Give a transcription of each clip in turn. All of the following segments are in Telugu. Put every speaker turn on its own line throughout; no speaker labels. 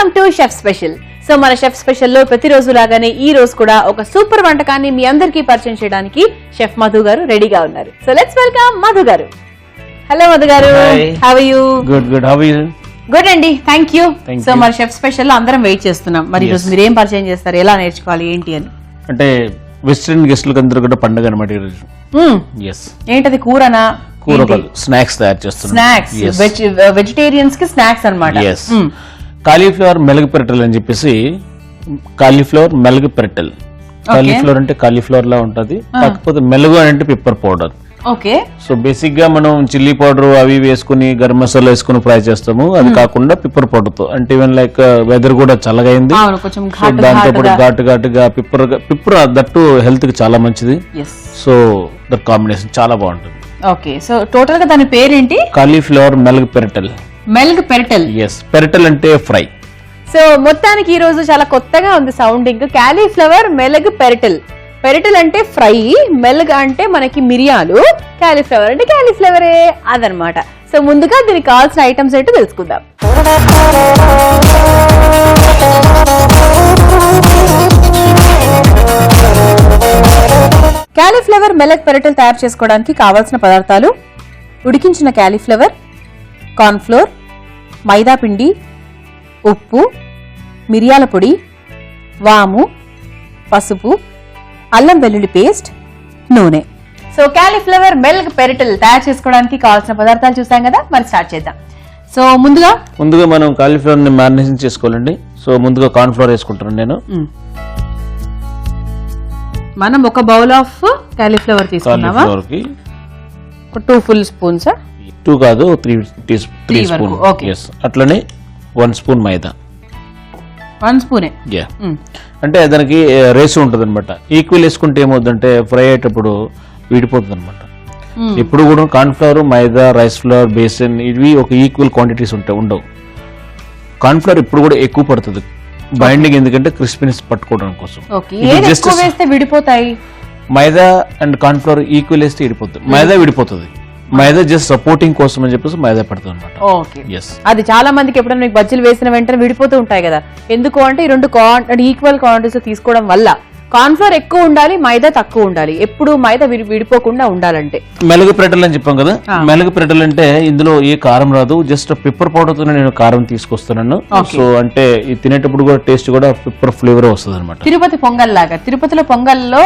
Welcome to chef special. So మన షెఫ్ స్పెషల్ లో ప్రతిరోజు లాగానే ఈ రోజు కూడా ఒక సూపర్ వంటకాన్ని మీ అందరికీ పరిచయం చేయడానికి షెఫ్ మధు గారు రెడీగా ఉన్నారు. సో లెట్స్ వెల్కమ్ మధు గారు. హలో మధు గారు, how are you?
Good. How are you?
Good అండి, థ్యాంక్ యూ. సో మన షెఫ్ స్పెషల్ లో అందరం వెయిట్ చేస్తున్నాం. మరి ఈ రోజు మీరు ఏం పరిచయం చేస్తారు, ఎలా నేర్చుకోవాలి ఏంటి అని?
అంటే వెస్టర్న్ గెస్ట్లకు అందరూ కూడా పండుగ అనమాట ఈరోజు.
ఏంటది, కూరనా?
కూరగాయలు స్నాక్స్ తయారు చేస్తున్నాం.
స్నాక్స్, వెజిటేరియన్స్ కి స్నాక్స్ అన్నమాట.
కాలీఫ్లవర్ మెలుగు పెరటల్ అని చెప్పేసి, కాలీఫ్లవర్ మెలుగు పెరటల్. కాలీఫ్లవర్ అంటే కాలీఫ్లవర్ లా ఉంటది, కాకపోతే మెలుగు అంటే pepper powder.
Okay.
So basic గా మనం చిల్లీ పౌడర్ అవి వేసుకుని గరం మసాలా వేసుకుని ఫ్రై చేస్తాము. అది కాకుండా పిప్పర్ పౌడర్ తో, అంటే ఈవెన్ లైక్ వెదర్ కూడా చల్లగా అయింది, దాంతో పాటు ఘాటుగా పిప్పర్ దట్టు హెల్త్ కి చాలా మంచిది. సో దట్ కాంబినేషన్ చాలా బాగుంటుంది.
ఓకే. సో టోటల్ గా దాని పేరేంటి?
కాలీఫ్లవర్ మెలుగు పెరటల్.
మెలుగు పెరటల్.
ఎస్, పెరటల్ అంటే ఫ్రై.
సో మొత్తానికి ఈ రోజు చాలా కొత్తగా ఉంది సౌండింగ్. కాలీఫ్లవర్ మెలుగు పెరటల్. పెరటల్ అంటే ఫ్రై, మెలుగు అంటే మనకి మిరియాలు, కాలీఫ్లవర్ అంటే కాలీఫ్లవరే అదనమాట. సో ముందుగా దీనికి కావాల్సిన ఐటమ్స్ ఏంటో తెలుసుకుందాం. కాలీఫ్లవర్ మెలుగు పెరటల్ తయారు చేసుకోవడానికి కావాల్సిన పదార్థాలు: ఉడికించిన కాలీఫ్లవర్, కార్న్ ఫ్లోర్, మైదా పిండి, ఉప్పు, మిరియాల పొడి, వాము, పసుపు, అల్లం వెల్లుల్లి పేస్ట్, నూనె. సో కాలీఫ్లవర్ మెలుగు పెరటల్ తయారు చేసుకోవడానికి కావాల్సిన పదార్థాలు చూసాం కదా, మరి స్టార్ట్ చేద్దాం. సో ముందుగా
మనం కాలీఫ్లవర్ ని మ్యారినేషన్ చేసుకోవాలండి. సో ముందుగా కార్న్ ఫ్లోర్ వేసుకుంటాను నేను.
మనం ఒక బౌల్ ఆఫ్ కాలీఫ్లవర్ తీసుకున్నామా? 2 full స్పూన్స్?
2 కాదు, 3 స్పూన్. అట్లనే 1 స్పూన్ మైదా.
1 స్పూనే.
అంటే దానికి రేసు ఉంటుంది అనమాట. ఈక్వల్ వేసుకుంటే ఏమవుతుందంటే ఫ్రై అయ్యేటప్పుడు విడిపోతుంది అనమాట. ఎప్పుడు కూడా కార్న్ ఫ్లవర్, మైదా, రైస్ ఫ్లవర్, బేసన్ ఇవి ఒక ఈక్వల్ క్వాంటిటీస్ ఉండవు. కార్న్ ఫ్లవర్ ఇప్పుడు కూడా ఎక్కువ పడుతుంది బైండింగ్, ఎందుకంటే క్రిస్పీనెస్ పట్టుకోవడం కోసం.
విడిపోతాయి.
మైదా అండ్ కార్న్ ఫ్లవర్ ఈక్వల్ వేస్తే విడిపోతుంది. మైదా విడిపోతుంది, మైదా జస్ట్ సపోర్టింగ్ కోసం అని చెప్పేసి మైదా పడుతుంది అనమాట.
అది చాలా మందికి ఎప్పుడైనా మీకు బజ్జీలు వేసిన వెంటనే విడిపోతూ ఉంటాయి కదా. ఎందుకు అంటే ఈ రెండు ఈక్వల్ క్వాంటిటీస్ తీసుకోవడం వల్ల కార్న్ ఫ్లోర్ ఎక్కువ ఉండాలి, మైదా తక్కువ ఉండాలి. ఎప్పుడు మైదా విడిపోకుండా ఉండాలంటే.
మెలుగు పెరటల్ అని చెప్పాం కదా. మెలుగు పెరటల్ అంటే ఇందులో ఏ కారం రాదు, జస్ట్ పెప్పర్ పౌడర్ తోనే నేను కారం తీసుకొస్తున్నాను. సో అంటే ఇది తినేటప్పుడు కూడా టేస్ట్ కూడా పెప్పర్ ఫ్లేవర్ వస్తుంది అనమాట.
తిరుపతి పొంగల్ లాగా. తిరుపతిలో పొంగల్లో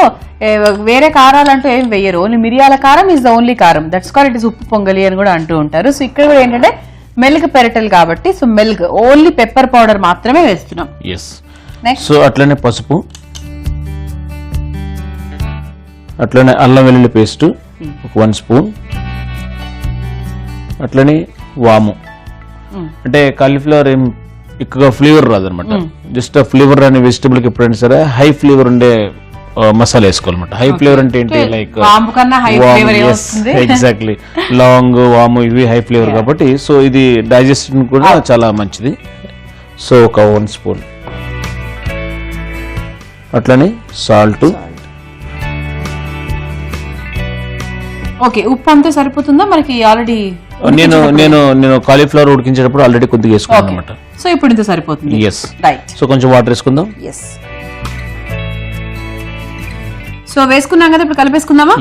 వేరే కారాలు అంటూ ఏం వేయరు, ఓన్లీ మిరియాల కారం ఇస్ ద ఓన్లీ కారం. దట్స్ కాల్ ఇట్ ఇస్ ఉప్పు పొంగలి అని కూడా అంటూ ఉంటారు. సో ఇక్కడ కూడా ఏంటంటే మెలుగు పెరటల్ కాబట్టి, సో మెలుగు ఓన్లీ పెప్పర్ పౌడర్ మాత్రమే వేస్తున్నాం.
సో అట్లనే పసుపు, అట్లనే అల్లం వెల్లుల్లి పేస్ట్ 1 స్పూన్, అట్లనే వాము. అంటే కాలీఫ్లవర్ ఏం ఎక్కువగా ఫ్లేవర్ రాదనమాట. జస్ట్ ఫ్లేవర్ అనే వెజిటబుల్ కి ఎప్పుడైనా సరే హై ఫ్లేవర్ ఉండే మసాలా వేసుకోవాలన్నమాట. హై ఫ్లేవర్ అంటే ఏంటి, లైక్ ఎగ్జాక్ట్లీ లాంగ్, వాము ఇవి హై ఫ్లేవర్ కాబట్టి, సో ఇది డైజెషన్ కూడా చాలా మంచిది. సో ఒక 1 స్పూన్, అట్లనే సాల్ట్.
ఓకే, ఉప్పు అంతా సరిపోతుందా మనకి? ఆల్రెడీ
నేను కాలీఫ్లవర్ ఉడికించేటప్పుడు ఆల్రెడీ కొద్దిగా వేసుకున్నాను అనమాట.
సో ఇప్పుడు ఇంత సరిపోతుంది.
సో కొంచెం వాటర్ వేసుకుందాం.
సో వేసుకున్నాం కదా, ఇప్పుడు కలిపేసుకుందామా?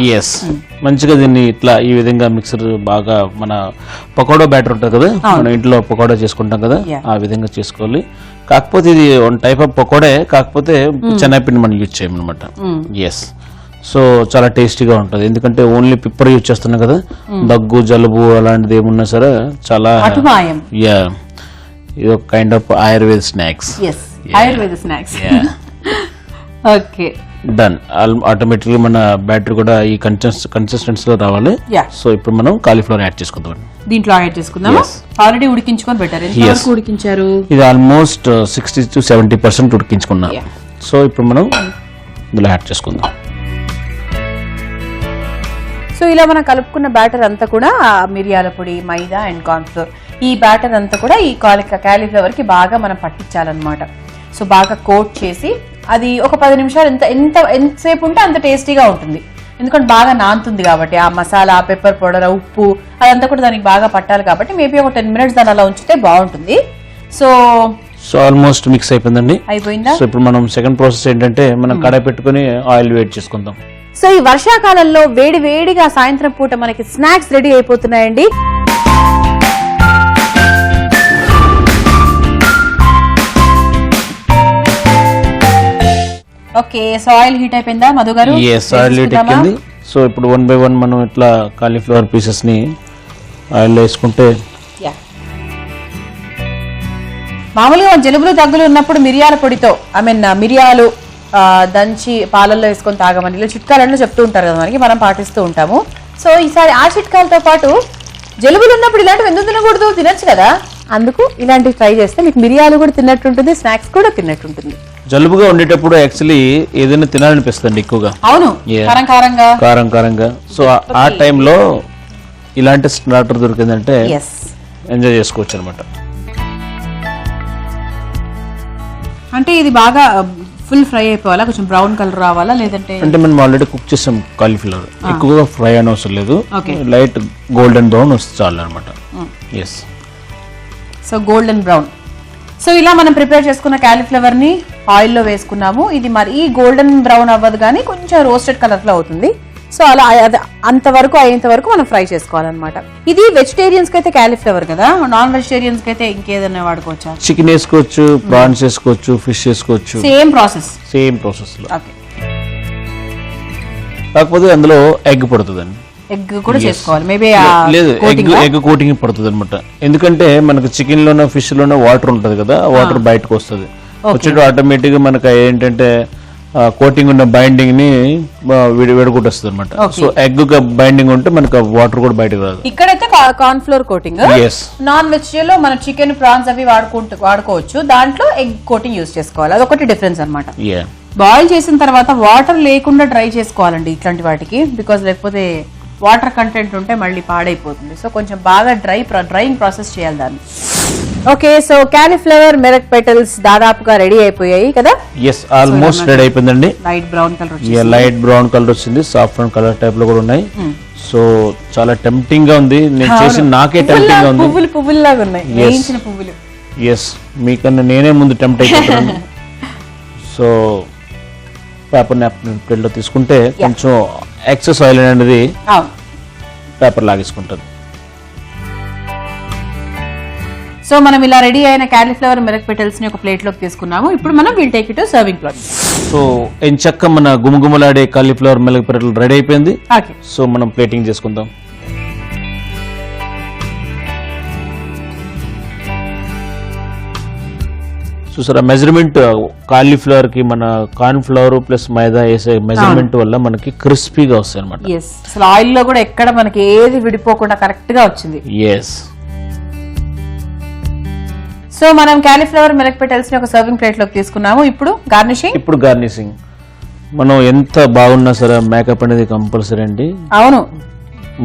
మంచిగా దీన్ని ఇట్లా ఈ విధంగా మిక్సర్ బాగా, మన పకోడా బ్యాటర్ ఉంటుంది కదా, మనం ఇంట్లో పకోడా చేసుకుంటాం కదా, ఆ విధంగా చేసుకోవాలి. కాకపోతే ఇది 1 టైప్ ఆఫ్ పకోడే, కాకపోతే శనగపిండి మనం యూజ్ చేయమన్నమాట. సో చాలా టేస్టీగా ఉంటుంది, ఎందుకంటే ఓన్లీ పిప్పర్ యూజ్ చేస్తున్నాం కదా. దగ్గు, జలుబు అలాంటిది ఏమున్నా సరే చాలా ఇది ఒక kind of Ayurveda snacks.
Okay,
done. ఆటోమేటిక్గా మన బ్యాటరీ కూడా ఈ కన్సిస్టెన్సీ లో రావాలి. సో ఇప్పుడు మనం కాలీఫ్లవర్ యాడ్ చేసుకుందాం.
దీంట్లో యాడ్ చేసుకుందాం. ఆల్రెడీ ఉడికించుకొని పెట్టారు. ఉడికించారు?
ఇది ఆల్మోస్ట్ 60 to 70% ఉడికించుకున్నాం. సో ఇప్పుడు మనం ఇందులో యాడ్ చేసుకుందాం.
సో ఇలా మనం కలుపుకున్న బ్యాటర్ అంతా కూడా మిరియాల పొడి, మైదా అండ్ కార్న్ ఫ్లోర్, ఈ బ్యాటర్ అంతా కూడా ఈ కాలీఫ్లవర్ కి బాగా మనం పట్టించాలన్నమాట. సో బాగా కోట్ చేసి అది ఒక 10 నిమిషాలు ఎంతసేపు ఉంటే అంత టేస్టీగా ఉంటుంది. ఎందుకంటే బాగా నానుతుంది కాబట్టి ఆ మసాలా, పెప్పర్ పౌడర్, ఉప్పు అదంతా కూడా దానికి బాగా పట్టాలి కాబట్టి మేబీ ఒక 10 minutes దాని అలా ఉంచితే బాగుంటుంది. సో
సో ఆల్మోస్ట్ మిక్స్ అయిపోయిందండి.
అయిపోయిందా?
సో ఇప్పుడు మనం సెకండ్ ప్రాసెస్ ఏంటంటే మనం కడాయి పెట్టుకుని ఆయిల్ వేడి చేసుకుందాం.
సో ఈ వర్షాకాలంలో వేడి వేడిగా సాయంత్రం పూట మనకి స్నాక్స్ రెడీ అయిపోతున్నాయండి. ఓకే, సో ఆయిల్ హీట్ అయిపోయిందా మధు గారు?
ఎస్, ఆయిల్ హీట్ ఎక్కింది. సో ఇప్పుడు 1 by 1 మనం ఇట్లా కాలీఫ్లవర్ పీసెస్ ని ఆయిల్లో వేసుకుంటే,
మామూలుగా జలుబులు దగ్గులు ఉన్నప్పుడు మిరియాల పొడితో మిరియాలు దంచి పాలల్లో వేసుకొని తాగమని ఇలా చిట్కాలన్నీ చెప్తూ ఉంటారు కదా మనకి, మనం పాటిస్తూ ఉంటాము. సో ఈసారి ఆ చిట్కాలతో పాటు జలుబులు ఉన్నప్పుడు ఇలాంటివి ఎందుకు తినకూడదు, తినచ్చు కదా, అందుకు ఇలాంటివి ట్రై చేస్తే మీకు మిరియాలు కూడా తిన్నట్టుంటుంది, స్నాక్స్ కూడా తిన్నట్టుంటుంది.
జలుబుగా ఉండేటప్పుడు యాక్చువల్లీ ఏదైనా తినాలనిపిస్తుంది ఎక్కువగా.
అవును, కారం కారంగా.
సో ఆ టైంలో ఇలాంటి స్టార్టర్ దొరికిందంటే ఎంజాయ్ చేసుకోవచ్చు అనమాట.
అంటే ఇది బాగా ఫుల్ ఫ్రై అయిపోవాలా, కొంచెం బ్రౌన్ కలర్ రావాలా, లేదంటే
అంటే మనం ఆల్రెడీ కుక్ చేసాం కాలీఫ్లవర్, ఎక్కువగా ఫ్రై అని అవసరం లేదు, లైట్ గోల్డెన్ బ్రౌన్ వస్తే చాలు అనమాట. Yes,
so golden brown. So ఇలా మనం ప్రిపేర్ చేసుకున్న కాలీఫ్లవర్ ని ఆయిల్లో వేసుకున్నాము. ఇది మరి ఈ గోల్డెన్ బ్రౌన్ అవ్వదు కానీ కొంచెం రోస్టెడ్ కలర్ లో అవుతుంది. సో అలా అంతవరకు అయ్యేంత వరకు మనం ఫ్రై చేసుకోవాలన్నమాట. ఇది వెజిటేరియన్స్ కి అయితే కాలీఫ్లవర్ కదా, నాన్ వెజిటేరియన్స్ కి అయితే ఇంకేదైనా వాడుకోవచ్చా?
చికెన్ వేసుకోవచ్చు, ప్రాన్స్ వేసుకోవచ్చు, ఫిష్ వేసుకోవచ్చు. సేమ్ ప్రాసెస్ లో. కాకపోతే అందులో ఎగ్ పడుతుందండి.
ఎగ్ కూడా చేసుకోవాలి మేబీ.
లేదు, ఎగ్ కోటింగ్ పడుతుంది అనమాట. ఎందుకంటే మనకు చికెన్ లోనో ఫిష్ లోనో వాటర్ ఉంటది కదా, వాటర్ బయటకు వస్తుంది. వచ్చేటప్పుడు ఆటోమేటిక్ గా మనకు ఏంటంటే కోటింగ్ ఉన్న బైండింగ్ ని విడగొట్టేస్తుంది అనమాట. సో ఎగ్ బైండింగ్ ఉంటే మనకు వాటర్ కూడా బయటకు రాదు.
ఇక్కడైతే corn flour coating. Non veg లో మనం చికెన్ ప్రాన్స్ అవి వాడుకోవచ్చు, దాంట్లో ఎగ్ కోటింగ్ యూజ్ చేసుకోవాలి. అదొకటి డిఫరెన్స్ అనమాట. బాయిల్ చేసిన తర్వాత వాటర్ లేకుండా డ్రై చేసుకోవాలండి ఇట్లాంటి వాటికి, బికాస్ లేకపోతే వాటర్ కంటెంట్ ఉంటే మళ్ళీ పాడైపోతుంది. సో కొంచెం బాగా డ్రైయింగ్ ప్రాసెస్ చేయాలి దాన్ని. ఓకే, సో కాలీఫ్లవర్ మెరక్ పెటల్స్ దాదాపుగా రెడీ అయిపోయాయి కదా?
ఎస్, ఆల్మోస్ట్ రెడీ అయిపోయిందండి.
లైట్ బ్రౌన్
కలర్ వచ్చింది, సాఫ్రాన్ కలర్ టైప్ లో కూడా ఉన్నాయి. సో చాలా టెంప్టింగ్ గా ఉంది, నేను చేసి నాకే టెంప్టింగ్ గా ఉంది.
పువ్వులు లాగా ఉన్నాయి, వేయించిన పువ్వులు.
ఎస్, మీకన్నా నేనే ముందు టెంప్ట్ అయిపోతున్నాను. సో పేపర్ నాప్కిన్ ప్లేట్ లో తీసుకుంటే కొంచెం ఎక్సెస్ ఆయిల్ అనేది పేపర్ లాగేసుకుంటుంది.
సో మనం ఇలా రెడీ అయిన కాలీఫ్లవర్ మెరక్ పెటల్స్ ని ఒక ప్లేట్ లోకి తీసుకున్నాము. ఇప్పుడు మనం will take it to serving plate.
So ఎంచక్క మన గుమగుమలాడే కాలీఫ్లవర్ మెరక్ పెటల్ రెడీ అయిపోయింది. సో మనం ప్లేటింగ్ చేసుకుందాం. చూసారా, మెజర్మెంట్ కాలీఫ్లవర్ కి మన కార్న్ ఫ్లవర్ ప్లస్ మైదా వేసే మెజర్మెంట్ వల్ల మనకి క్రిస్పీగా వస్తాయి అనమాట.
అసలు ఆయిల్ లో కూడా ఎక్కడ మనకి ఏది విడిపోకుండా కరెక్ట్ గా వచ్చింది.
ఎస్,
సో మనం కాలీఫ్లవర్ మెరక్ పెటల్స్ ని ఒక సర్వింగ్ ప్లేట్ లోకి తీసుకున్నాము. ఇప్పుడు గార్నిషింగ్
మనం ఎంత బాగున్నా సరే మేకప్ అనేది కంపల్సరీ అండి.
అవును,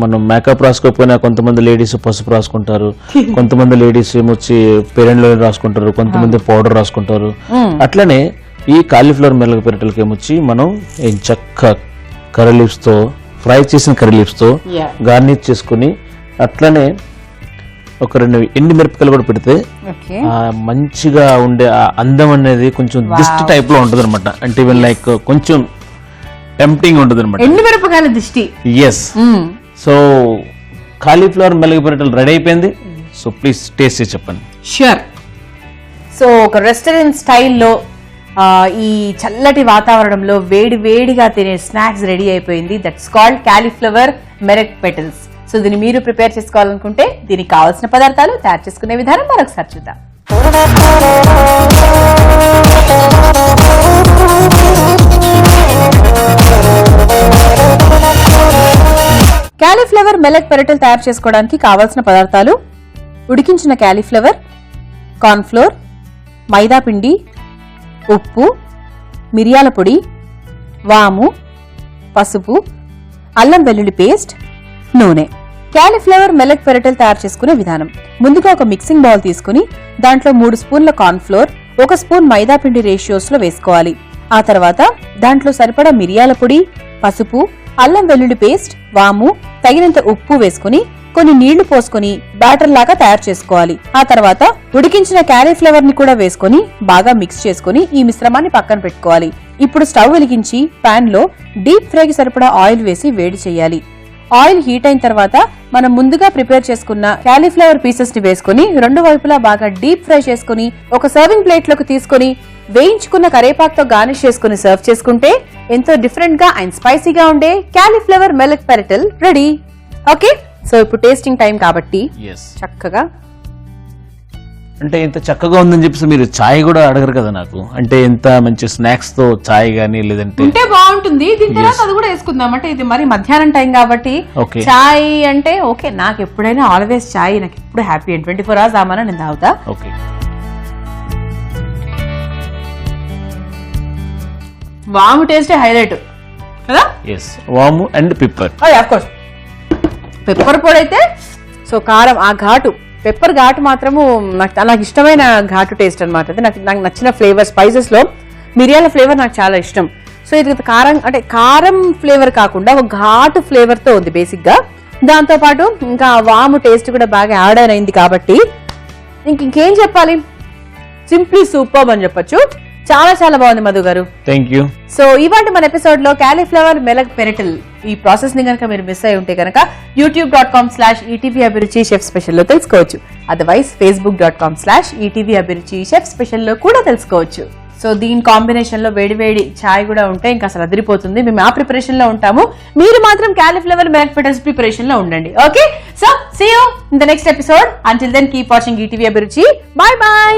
మనం మేకప్ రాసుకోకపోయినా కొంతమంది లేడీస్ పసుపు రాసుకుంటారు, కొంతమంది లేడీస్ ఏమొచ్చి పేరెంట్ రాసుకుంటారు, కొంతమంది పౌడర్ రాసుకుంటారు. అట్లనే ఈ కాలీఫ్లవర్ మెరక్ పెటల్కి ఏమొచ్చి మనం చక్క కర్రీ లీవ్స్ తో, ఫ్రై చేసిన కర్రీ లీవ్స్ తో గార్నిష్ చేసుకుని, అట్లనే ఒక 2 ఎండి మిరపకాయలు కూడా పెడితే మంచిగా ఉండే అందం అనేది కొంచెం దిష్టి టైప్ లో ఉంటది అనమాట. అంటే ఈవెన్ లైక్ కొంచెం టెంప్టింగ్ ఉంటది అనమాట.
ఎండి మిరపకాయల దిష్టి.
ఎస్, సో కాలీఫ్లవర్ మెరక్ పెటల్ రెడీ అయిపోయింది. సో ప్లీజ్ టేస్ట్ చేసి చెప్పండి.
ష్యూర్. సో ఒక రెస్టారెంట్ స్టైల్లో ఈ చల్లటి వాతావరణంలో వేడిగా తినే స్నాక్స్ రెడీ అయిపోయింది. దట్స్ కాల్డ్ కాలీఫ్లవర్ మెరక్ పెటల్స్. సో దీన్ని మీరు ప్రిపేర్ చేసుకోవాలనుకుంటే దీనికి కావాల్సిన పదార్థాలు, తయారు చేసుకునే విధానం మరొకసారి చూద్దాం. కాలీఫ్లవర్ మెరక్ పెటల్ తయారు చేసుకోవడానికి కావాల్సిన పదార్థాలు: ఉడికించిన కాలీఫ్లవర్, కార్న్ ఫ్లోర్, మైదా పిండి, ఉప్పు, మిరియాల పొడి, వాము, పసుపు, అల్లం వెల్లుల్లి పేస్ట్, నూనె. కాలీఫ్లవర్ మెరక్ పెటల్ తయారు చేసుకునే విధానం: ముందుగా ఒక మిక్సింగ్ బౌల్ తీసుకుని దాంట్లో 3 స్పూన్ల కార్న్ ఫ్లోర్, 1 స్పూన్ మైదా పిండి రేషియోస్ లో వేసుకోవాలి. ఆ తర్వాత దాంట్లో సరిపడా మిరియాల పొడి, పసుపు, అల్లం వెల్లుల్లి పేస్ట్, వాము, తగినంత ఉప్పు వేసుకుని కొన్ని నీళ్లు పోసుకుని బ్యాటర్ లాగా తయారు చేసుకోవాలి. ఆ తర్వాత ఉడికించిన క్యాలీఫ్లవర్ ని కూడా వేసుకుని బాగా మిక్స్ చేసుకుని ఈ మిశ్రమాన్ని పక్కన పెట్టుకోవాలి. ఇప్పుడు స్టవ్ వెలిగించి పాన్ లో డీప్ ఫ్రైకి సరిపడా ఆయిల్ వేసి వేడి చేయాలి. ఆయిల్ హీట్ అయిన తర్వాత మనం ముందుగా ప్రిపేర్ చేసుకున్న క్యాలీఫ్లవర్ పీసెస్ ని వేసుకుని రెండు వైపులా బాగా డీప్ ఫ్రై చేసుకుని ఒక సర్వింగ్ ప్లేట్ లోకి తీసుకుని వేయించుకున్న కరేపాకుతో గార్నిష్ చేసుకుని సర్వ్ చేసుకుంటే ఎంతో డిఫరెంట్ గా అండ్ స్పైసీగా ఉండే క్యాలీఫ్లవర్ మెలక్ పెరటల్ రెడీ. ఓకే, సో ఇప్పుడు టేస్టింగ్ టైం కాబట్టి చక్కగా
అంటే ఇంత చక్కగా ఉందని చెప్పేసి మీరు చాయ్ కూడా అడగరు కదా నాకు. అంటే ఎంత మంచి స్నాక్స్ తో చాయ్ గానీ లేదంటే
ఉంటే బాగుంటుంది. దీని తర్వాత అది కూడా వేసుకుందాం. అంటే ఇది మరి మధ్యాహ్నం టైం కాబట్టి చాయ్ అంటే ఓకే, నాకు ఎప్పుడైనా ఆల్వేస్ చాయ్, నాకు ఎప్పుడు హ్యాపీ. 24 hours ఆమన్నా నేను తాగుతా.
ఓకే,
వాము టేస్ట్ హైలైట్ కదా.
వాము and pepper,
of course pepper పొడి అయితే. సో కారం, ఆ ఘాటు, పెప్పర్ ఘాటు మాత్రము నాకు ఇష్టమైన ఘాటు టేస్ట్ అనమాట. అది నాకు నచ్చిన ఫ్లేవర్. స్పైసెస్ లో మిరియాల ఫ్లేవర్ నాకు చాలా ఇష్టం. సో ఇది కారం, అంటే కారం ఫ్లేవర్ కాకుండా ఒక ఘాటు ఫ్లేవర్ తో ఉంది బేసిక్ గా. దాంతో పాటు ఇంకా వాము టేస్ట్ కూడా బాగా యాడ్ అయింది కాబట్టి ఇంకేం చెప్పాలి, సింప్లీ సూపర్ అని చెప్పొచ్చు. చాలా చాలా బాగుంది మధు గారు.
Thank you.
సో ఇవాళ మన ఎపిసోడ్ లో క్యాలీఫ్లవర్ మెలక్ పెరటల్ ఈ ప్రాసెస్ ని కనుక మీరు మిస్ అయి ఉంటే కనుక youtube.com/ETV అభిరుచి షెఫ్ స్పెషల్ లో తెలుసుకోవచ్చు. అదర్వైజ్ facebook.com/ETV అభిరుచి షెఫ్ స్పెషల్ లో కూడా తెలుసుకోవచ్చు. సో దీని కాంబినేషన్ లో వేడి వేడి చాయ్ కూడా ఉంటే ఇంకా అసలు అదిరిపోతుంది. మేము ఆ ప్రిపరేషన్ లో ఉంటాము, మీరు మాత్రం క్యాలీఫ్లవర్ మెలక్ పెరటల్స్ ప్రిపరేషన్ లో ఉండండి. Okay, so see you in the next episode. Until then keep watching ETV Abhiruchi. Bye by.